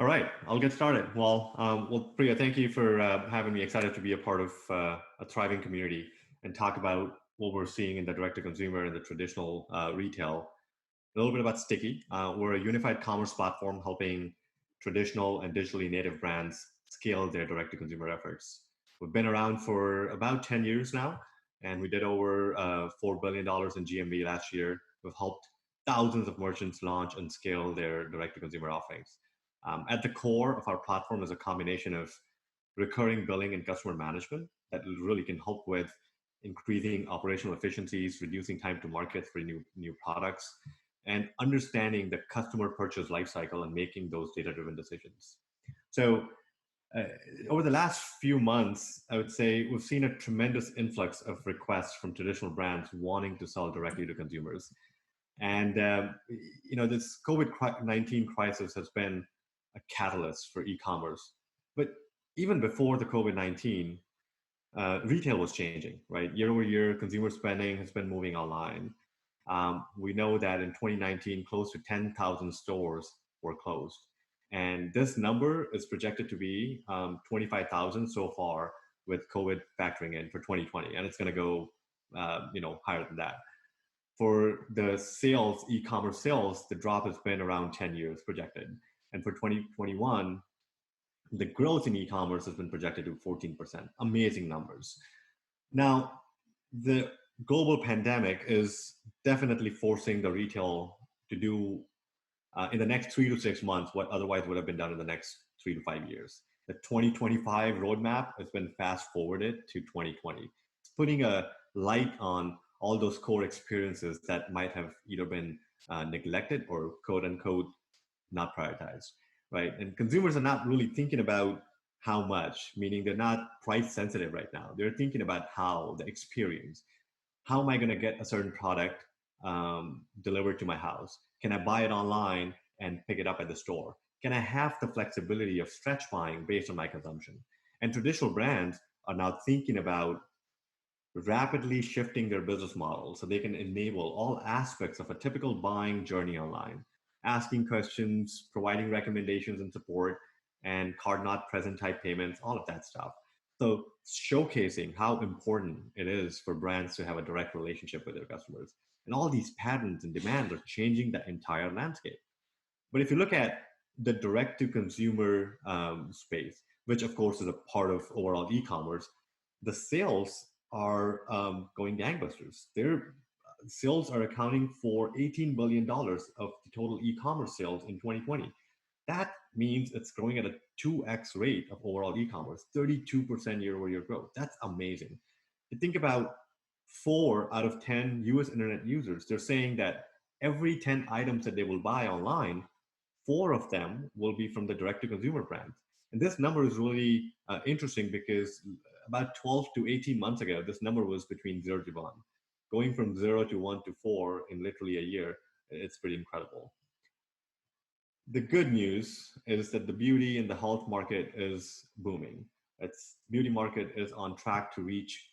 All right, I'll get started. Priya, thank you for having me. Excited to be a part of a thriving community and talk about what we're seeing in the direct-to-consumer and the traditional retail. A little bit about Sticky. We're a unified commerce platform helping traditional and digitally native brands scale their direct-to-consumer efforts. We've been around for about 10 years now, and we did over $4 billion in GMV last year. We've helped thousands of merchants launch and scale their direct-to-consumer offerings. At the core of our platform is a combination of recurring billing and customer management that really can help with increasing operational efficiencies, reducing time to market for new products, and understanding the customer purchase lifecycle and making those data-driven decisions. So uh, over the last few months, I would say we've seen a tremendous influx of requests from traditional brands wanting to sell directly to consumers. And this COVID-19 crisis has been a catalyst for e-commerce. But even before the COVID-19, retail was changing, right? Year over year, consumer spending has been moving online. We know that in 2019, close to 10,000 stores were closed. And this number is projected to be 25,000 so far with COVID factoring in for 2020. And it's going to go higher than that. For the sales, e-commerce sales, the drop has been around 10 years projected. And for 2021, the growth in e-commerce has been projected to 14%. Amazing numbers. Now, the global pandemic is definitely forcing the retail to do in the next 3 to 6 months what otherwise would have been done in the next 3 to 5 years. The 2025 roadmap has been fast forwarded to 2020. It's putting a light on all those core experiences that might have either been neglected or quote unquote not prioritized, right? And consumers are not really thinking about how much, meaning they're not price sensitive right now. They're thinking about how, the experience. How am I going to get a certain product delivered to my house? Can I buy it online and pick it up at the store? Can I have the flexibility of stretch buying based on my consumption? And traditional brands are now thinking about rapidly shifting their business model so they can enable all aspects of a typical buying journey online, asking questions, providing recommendations and support, and card not present type payments, all of that stuff. So showcasing how important it is for brands to have a direct relationship with their customers. And all these patterns and demands are changing the entire landscape. But if you look at the direct to consumer space, which of course is a part of overall e-commerce, the sales are going gangbusters. Their sales are accounting for $18 billion of the total e-commerce sales in 2020. That means it's growing at a 2x rate of overall e-commerce, 32% year over year growth. That's amazing. You think about 4 out of 10 US internet users, they're saying that every 10 items that they will buy online, 4 of them will be from the direct to consumer brand. And this number is really interesting because about 12 to 18 months ago, this number was between 0 to 1. Going from 0 to 1 to 4 in literally a year, it's pretty incredible. The good news is that the beauty and the health market is booming. Its beauty market is on track to reach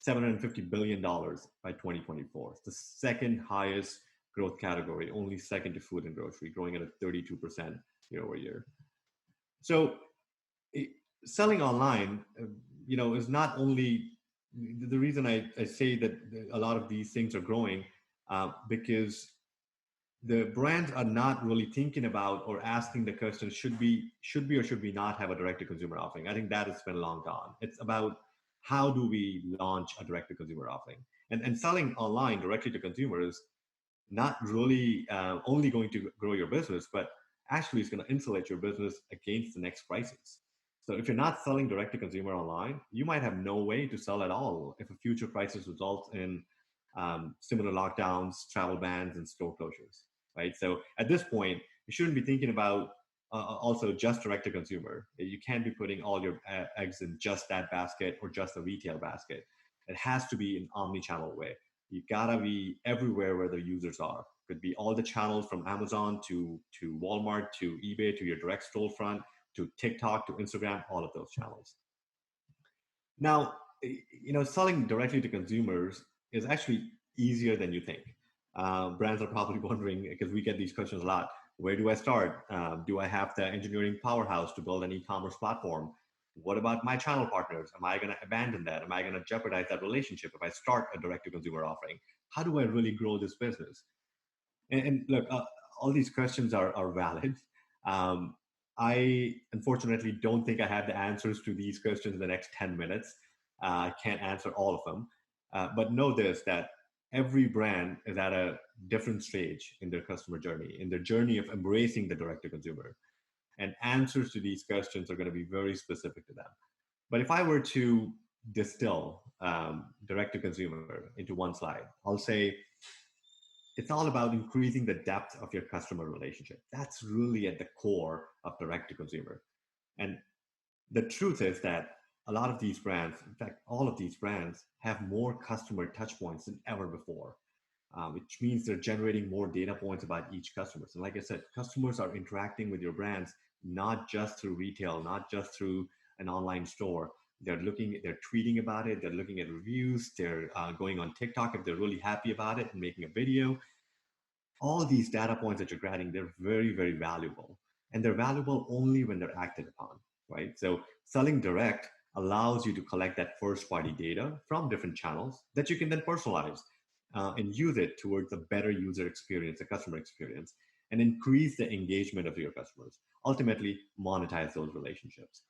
$750 billion by 2024. It's the second highest growth category, only second to food and grocery, growing at a 32% year over year. So selling online, is not only the reason I say that a lot of these things are growing because the brands are not really thinking about or asking the question, should we or should we not have a direct-to-consumer offering? I think that has been long gone. It's about how do we launch a direct-to-consumer offering? And selling online directly to consumers not really only going to grow your business, but actually it's going to insulate your business against the next crisis. So if you're not selling direct to consumer online, you might have no way to sell at all if a future crisis results in similar lockdowns, travel bans, and store closures, right? So at this point, you shouldn't be thinking about also just direct to consumer. You can't be putting all your eggs in just that basket or just the retail basket. It has to be an omni-channel way. You gotta be everywhere where the users are. Could be all the channels from Amazon to Walmart to eBay to your direct storefront to TikTok to Instagram, all of those channels. Now, selling directly to consumers is actually easier than you think. Brands are probably wondering, because we get these questions a lot, Where do I start? Do I have the engineering powerhouse to build an e-commerce platform? What about my channel partners? Am I going to abandon that? Am I going to jeopardize that relationship if I start a direct-to-consumer offering? How do I really grow this business? And look, all these questions are valid. Um, I unfortunately don't think I have the answers to these questions in the next 10 minutes. I can't answer all of them. But know this, that every brand is at a different stage in their customer journey, in their journey of embracing the direct to consumer. And answers to these questions are going to be very specific to them. But if I were to distill direct to consumer into one slide, I'll say it's all about increasing the depth of your customer relationship. That's really at the core of direct to consumer. And the truth is that a lot of these brands, in fact, all of these brands have more customer touch points than ever before, which means they're generating more data points about each customer. So like I said, customers are interacting with your brands, not just through retail, not just through an online store. They're tweeting about it, they're looking at reviews, they're going on TikTok if they're really happy about it and making a video. All these data points that you're grabbing, they're very, very valuable. And they're valuable only when they're acted upon, right? So selling direct allows you to collect that first party data from different channels that you can then personalize and use it towards a better user experience, a customer experience, and increase the engagement of your customers. Ultimately, monetize those relationships.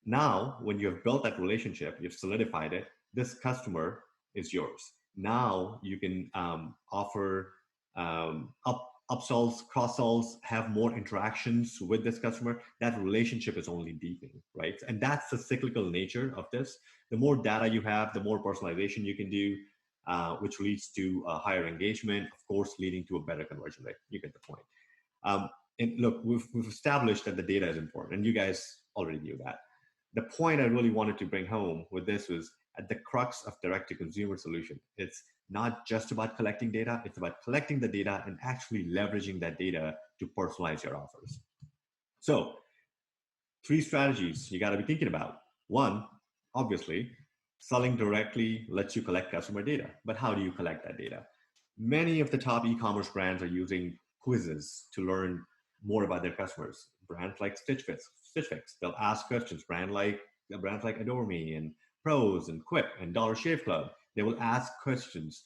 Now, when you've built that relationship, you've solidified it, this customer is yours. Now you can offer upsells, cross sells, have more interactions with this customer. That relationship is only deepening, right? And that's the cyclical nature of this. The more data you have, the more personalization you can do, which leads to higher engagement, of course, leading to a better conversion rate. You get the point. Um, and look, we've established that the data is important, and you guys already knew that. The point I really wanted to bring home with this was at the crux of direct to consumer solution. It's not just about collecting data, it's about collecting the data and actually leveraging that data to personalize your offers. So, three strategies you got to be thinking about. One, obviously, selling directly lets you collect customer data. But how do you collect that data? Many of the top e-commerce brands are using quizzes to learn more about their customers. Brands like Stitch Fix, they'll ask questions. Brands like Adore Me and Pros and Quip and Dollar Shave Club, they will ask questions.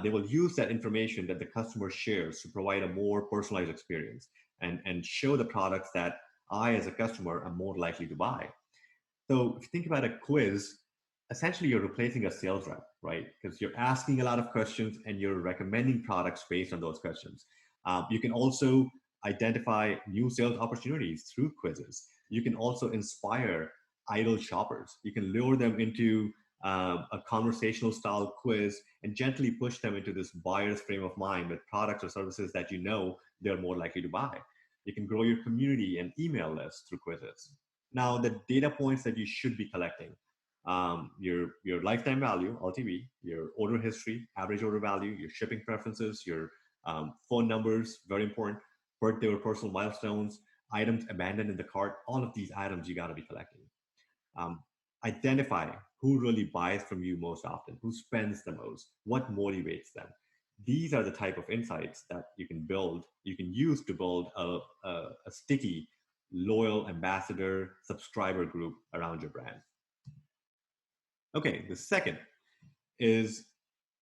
They will use that information that the customer shares to provide a more personalized experience and show the products that I, as a customer, am more likely to buy. So if you think about a quiz, essentially you're replacing a sales rep, right? Because you're asking a lot of questions and you're recommending products based on those questions. You can also identify new sales opportunities through quizzes. You can also inspire idle shoppers. You can lure them into a conversational style quiz and gently push them into this buyer's frame of mind with products or services that you know they're more likely to buy. You can grow your community and email list through quizzes. Now, the data points that you should be collecting, your lifetime value, LTV, your order history, average order value, your shipping preferences, your phone numbers, very important, birthday or personal milestones, items abandoned in the cart, all of these items you got to be collecting. Um, Identify who really buys from you most often, who spends the most, what motivates them. These are the type of insights that you can use to build a sticky, loyal ambassador subscriber group around your brand. Okay, the second is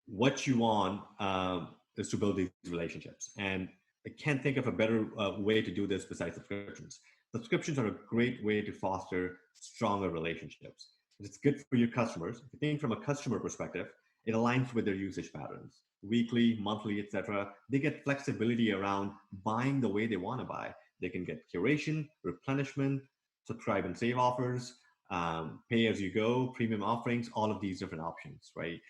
what you want is to build these relationships. And I can't think of a better way to do this besides subscriptions. Subscriptions are a great way to foster stronger relationships. It's good for your customers. If you think from a customer perspective, it aligns with their usage patterns, weekly, monthly, etc. They get flexibility around buying the way they want to buy. They can get curation, replenishment, subscribe and save offers, pay as you go, premium offerings, all of these different options, right?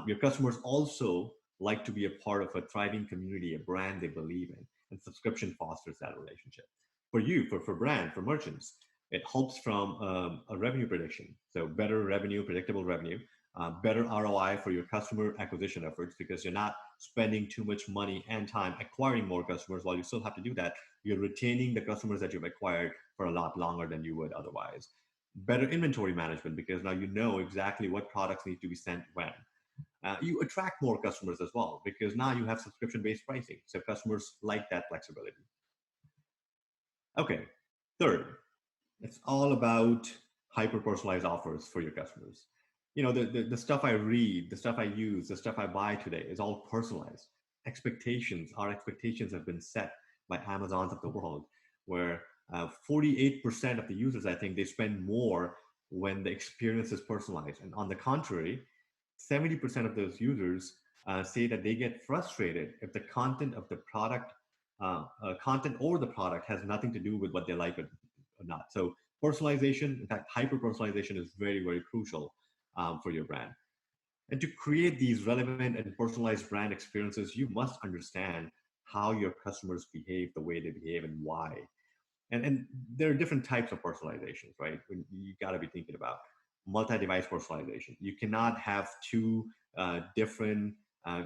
Your customers also like to be a part of a thriving community, a brand they believe in, and subscription fosters that relationship. For you, for brand, for merchants, it helps from a revenue prediction. So better revenue, predictable revenue, better ROI for your customer acquisition efforts because you're not spending too much money and time acquiring more customers while you still have to do that. You're retaining the customers that you've acquired for a lot longer than you would otherwise. Better inventory management because now you know exactly what products need to be sent when. You attract more customers as well because now you have subscription-based pricing. So customers like that flexibility. Okay. Third, it's all about hyper personalized offers for your customers. The stuff I read, the stuff I use, the stuff I buy today is all personalized. Our expectations have been set by Amazons of the world, where 48% of the users, I think, they spend more when the experience is personalized. And on the contrary, 70% of those users say that they get frustrated if the content of the product, content or the product has nothing to do with what they like or not. So personalization, in fact, hyper personalization is very, very crucial for your brand. And to create these relevant and personalized brand experiences, you must understand how your customers behave, the way they behave, and why. And there are different types of personalizations, right? You got to be thinking about multi-device personalization. You cannot have two different, uh,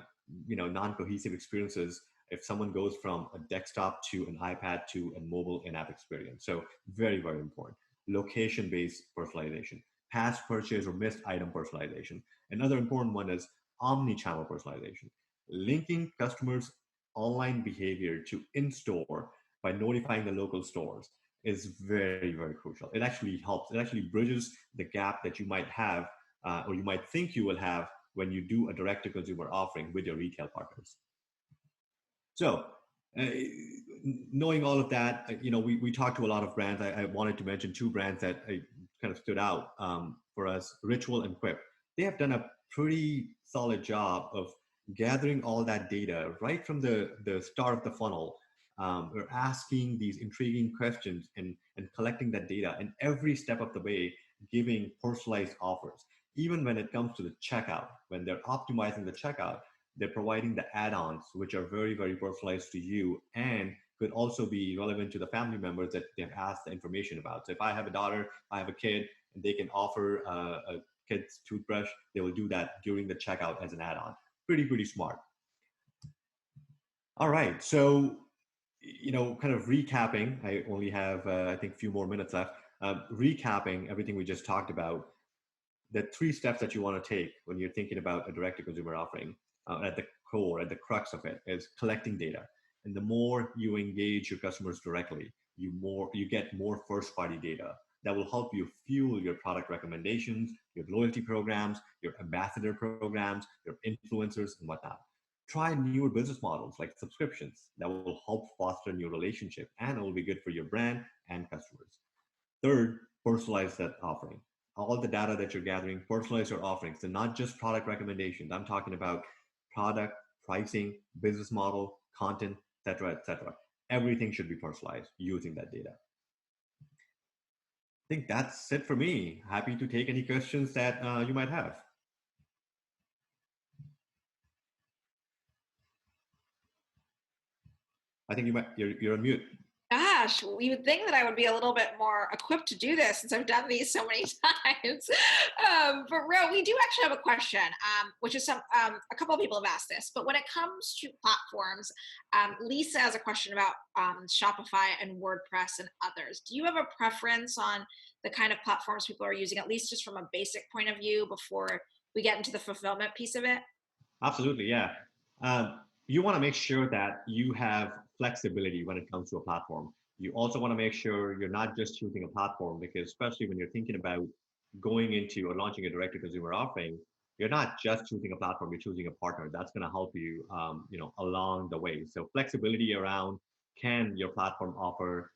non-cohesive experiences if someone goes from a desktop to an iPad to a mobile in-app experience. So very, very important. Location-based personalization, past purchase or missed item personalization. Another important one is omni-channel personalization, linking customers' online behavior to in-store by notifying the local stores is very, very crucial. It actually helps. It actually bridges the gap that you might have or you might think you will have when you do a direct to consumer offering with your retail partners. So, uh, knowing all of that, we talked to a lot of brands. I wanted to mention two brands that kind of stood out for us: Ritual and Quip. They have done a pretty solid job of gathering all that data right from the start of the funnel. We're asking these intriguing questions and collecting that data, and every step of the way, giving personalized offers. Even when it comes to the checkout, when they're optimizing the checkout, they're providing the add-ons, which are very, very personalized to you and could also be relevant to the family members that they've asked the information about. So if I have a daughter, I have a kid, and they can offer a kid's toothbrush, they will do that during the checkout as an add-on. Pretty, pretty smart. All right. So, kind of recapping, I only have, I think, a few more minutes left. Recapping everything we just talked about, the three steps that you want to take when you're thinking about a direct to consumer offering at the core, at the crux of it, is collecting data. And the more you engage your customers directly, you get more first party data that will help you fuel your product recommendations, your loyalty programs, your ambassador programs, your influencers, and whatnot. Try newer business models like subscriptions that will help foster new relationship, and it will be good for your brand and customers. Third, personalize that offering. All the data that you're gathering, personalize your offerings. And not just product recommendations. I'm talking about product, pricing, business model, content, etc., etc. Everything should be personalized using that data. I think that's it for me. Happy to take any questions that you might have. I think you're on mute. Gosh, you would think that I would be a little bit more equipped to do this since I've done these so many times. But Ro, we do actually have a question, which is a couple of people have asked this. But when it comes to platforms, Lisa has a question about Shopify and WordPress and others. Do you have a preference on the kind of platforms people are using, at least just from a basic point of view, before we get into the fulfillment piece of it? Absolutely, yeah. You want to make sure that you have flexibility when it comes to a platform. You also want to make sure you're not just choosing a platform because, especially when you're thinking about going into or launching a direct-to-consumer offering, you're not just choosing a platform; you're choosing a partner. That's going to help you, along the way. So flexibility around can your platform offer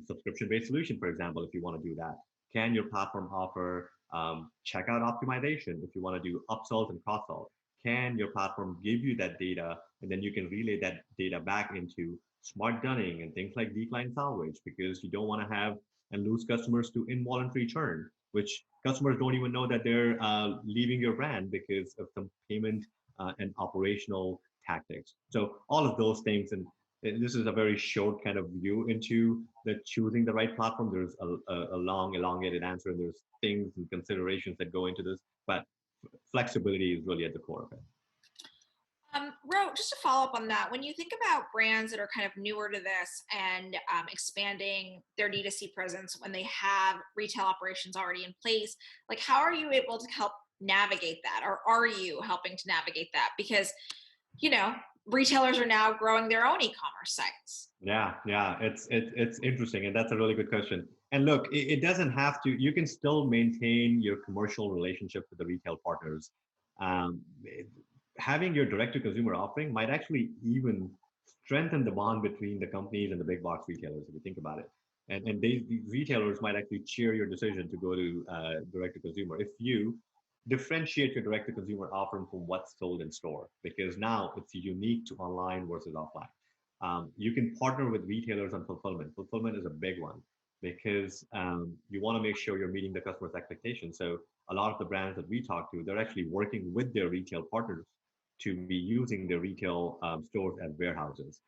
subscription-based solution, for example, if you want to do that. Can your platform offer checkout optimization if you want to do upsells and cross-sells? Can your platform give you that data and then you can relay that data back into smart dunning and things like decline salvage because you don't want to have and lose customers to involuntary churn, which customers don't even know that they're leaving your brand because of some payment and operational tactics. So all of those things, and this is a very short kind of view into the choosing the right platform. There's a long, elongated answer, and there's things and considerations that go into this, but flexibility is really at the core of it. Ro, just to follow up on that, when you think about brands that are kind of newer to this and expanding their D2C presence when they have retail operations already in place, like how are you able to help navigate that? Or are you helping to navigate that? Because, you know, retailers are now growing their own e-commerce sites. Yeah, it's interesting, and that's a really good question. And look, it doesn't have to. You can still maintain your commercial relationship with the retail partners. Um, Having your direct-to-consumer offering might actually even strengthen the bond between the companies and the big box retailers, if you think about it. And these retailers might actually cheer your decision to go to direct-to-consumer if you differentiate your direct-to-consumer offering from what's sold in store, because now it's unique to online versus offline. You can partner with retailers on fulfillment. Fulfillment is a big one because you want to make sure you're meeting the customer's expectations. So a lot of the brands that we talk to, they're actually working with their retail partners to be using their retail stores as warehouses.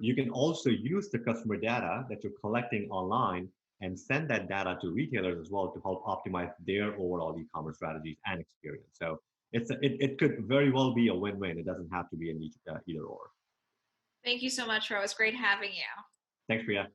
You can also use the customer data that you're collecting online and send that data to retailers as well to help optimize their overall e-commerce strategies and experience. So it could very well be a win-win. It doesn't have to be an either or. Thank you so much, Ro. It's great having you. Thanks, Priya.